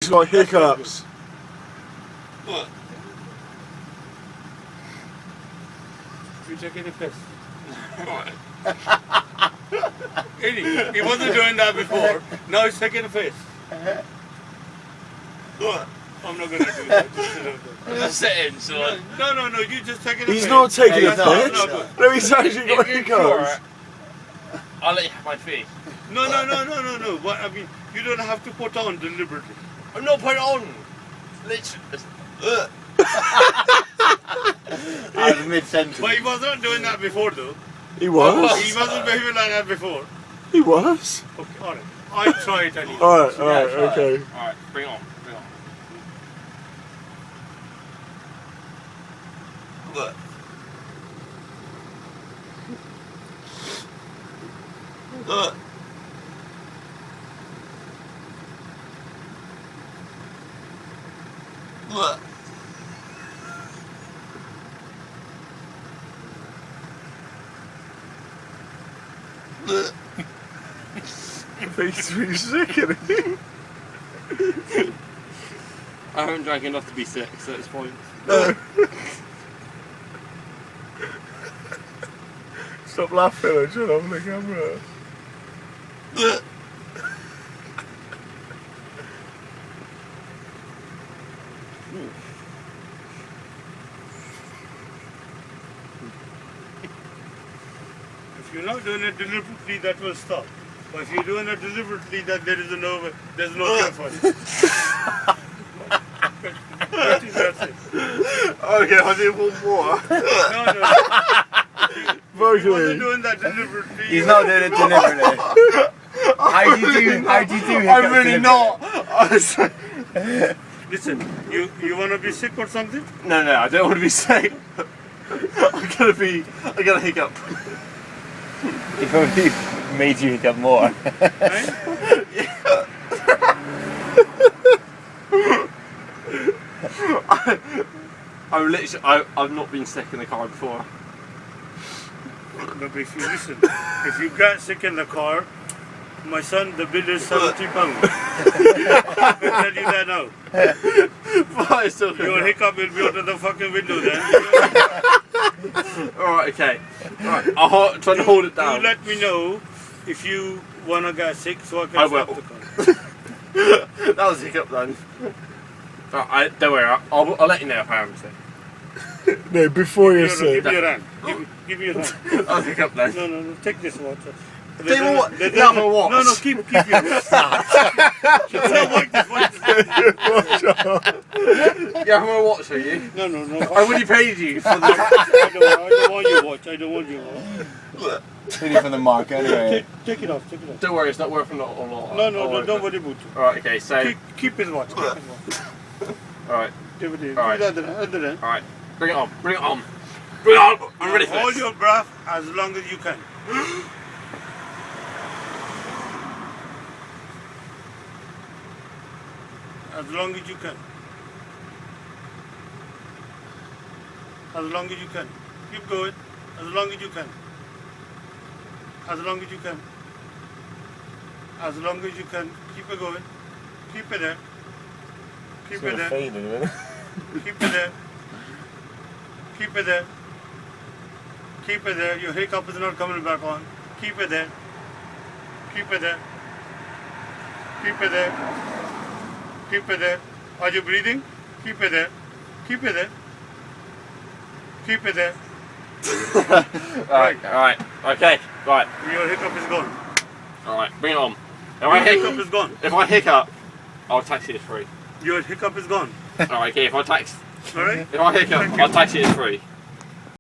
He's got hiccups. What? You taking a piss? What? He wasn't doing that before. Now he's taking a piss. What? I'm not gonna do that. Just sit over there. I'm just sitting, so like... No, you just taking a piss. He's not taking a he's not. piss. No, he's actually got If you're sure, hiccups. I'll let you have my fee. No. What, I mean, you don't have to put on deliberately. I'm not putting it on. Literally. Out of mid-sentence. But he was not doing that before, though. He was. He wasn't behaving like that before. He was. Okay, alright. I'll try it anyway. Alright, Yeah, alright, try it. okay. Alright, bring it on. Bring it on. Look. Look. Look. Look. He's really sick, isn't he? I haven't drank enough to be sick, so it's fine. No. Stop laughing, I'm trying on the camera. Look. If you're not doing it deliberately, that will stop. But if you're doing it deliberately, that there's no care for it. That's it. Okay, I'll do one more. No. He Vocally. wasn't doing that deliberately. He's not doing it deliberately. How do you do hiccups I'm really not. Listen, you want to be sick or something? No, I don't want to be sick. I'm gonna hiccup. He probably made you hiccup more. Right? I've not been sick in the car before. No, but if you listen, if you get sick in the car, my son, the bill is £70. I can tell you that now. But I still Your hiccup will be under the fucking window then. Alright, okay. Alright, I'll try to hold it down. You let me know if you want to get sick so I can I stop will. the car. That was a hiccup then. Don't worry, I'll let you know if I am sick. No, before you're sick. Give me your hand. Give me your hand. I'll hiccup then. No, take this watch. Take my watch? Not my watch. No, keep your watch. No, watch this. You have my watch, are you? No. I already paid you for the... I don't want your watch. I don't want your watch. Really from the mark anyway. Take it off. Don't worry, it's not worth a lot. No, don't worry about it. Alright, okay, so... Keep his watch. Alright. Give it in. Alright. Alright. Alright. Bring it on. I'm ready for Hold this. your breath as long as you can. As long as you can. As long as you can. Keep going. As long as you can. As long as you can. As long as you can. Keep it going. Keep it there. Keep it there. Fade in a minute. Keep it there. Keep it there. Keep it there. Your hiccup is not coming back on. Keep it there. Keep it there. Keep it there. Keep it there. Are you breathing? Keep it there. Keep it there. Keep it there. Alright, okay, right. Your hiccup is gone. Alright, bring it on. Your hiccup is gone. If I hiccup, I'll taxi it free. Your hiccup is gone. Alright, okay, if I Alright? hiccup, I'll taxi it free.